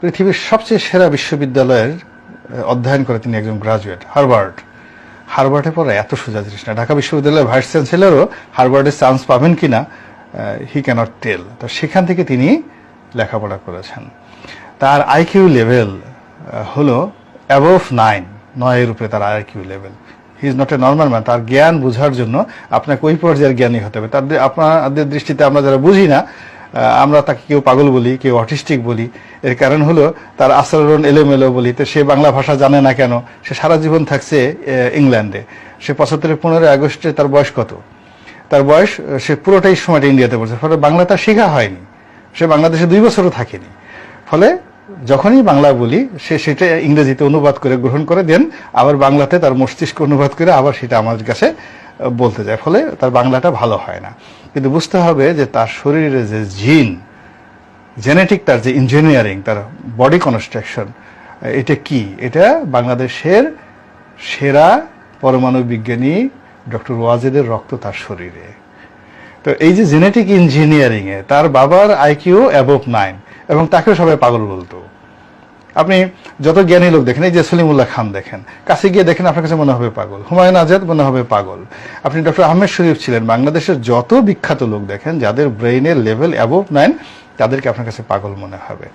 পৃথিবীর সবচেয়ে সেরা বিশ্ববিদ্যালয়ের অধ্যয়ন করে তিনি একজন গ্রাজুয়েট, হার্ভার্ডে পড়া এত সোজা জিনিস না। ঢাকা বিশ্ববিদ্যালয়ের ভাইস চ্যান্সেলরও হার্ভার্ডের চান্স পাবেন কিনা হি ক্যানট টেল। তো সেখান থেকে তিনি লেখাপড়া করেছেন। তার আইকিউ লেভেল হলো অ্যাবভ 9 উপরে তার IQ level. He is not a normal man. তার জ্ঞান বোঝার জন্য আপনাকে ওই পর্যায়ের জ্ঞানী হতে হবে। আপনাদের দৃষ্টিতে আমরা যারা বুঝি না, আমরা তাকে কেউ পাগল বলি, কেউ অটিস্টিক বলি। এর কারণ হলো তার আচরণ এলোমেলো বলি। তো সে বাংলা ভাষা জানে না কেন? সে সারা জীবন থাকছে ইংল্যান্ডে। সে 15 আগস্টে তার বয়স কত? তার বয়স, সে পুরোটাই সময়টা ইন্ডিয়াতে পড়ছে। ফলে বাংলা তার শেখা হয়নি। সে বাংলাদেশে 2 বছরও থাকেনি। ফলে যখনই বাংলা বলি সে সেটা ইংরেজিতে অনুবাদ করে গ্রহণ করে দেন, আবার বাংলাতে তার মস্তিষ্ক অনুবাদ করে আবার সেটা আমার কাছে বলতে যায়। ফলে তার বাংলাটা ভালো হয় না। কিন্তু বুঝতে হবে যে তার শরীরে যে জেনেটিক, তার যে ইঞ্জিনিয়ারিং, তার বডি কনস্ট্রাকশন, এটা কি? এটা বাংলাদেশের সেরা পরমাণু বিজ্ঞানী ডক্টর ওয়াজেদের রক্ত তার শরীরে। তো এই যে জেনেটিক ইঞ্জিনিয়ারিং এ তার বাবার আইকিউ অ্যাবভ 9, এবং তাকেও সবাই পাগল বলতো। আপনি যত জ্ঞানী লোক দেখেন, এই যে সলিমুল্লাহ খান দেখেন, কাছে গিয়ে দেখেন আপনার কাছে মনে হবে পাগল। হুমায়ুন আজাদ মনে হবে পাগল। আপনি ডক্টর আহমেদ শরীফ ছিলেন, বাংলাদেশের যত বিখ্যাত লোক দেখেন যাদের ব্রেইনের লেভেল অ্যাবভ 9, তাদেরকে আপনার কাছে পাগল মনে হবে।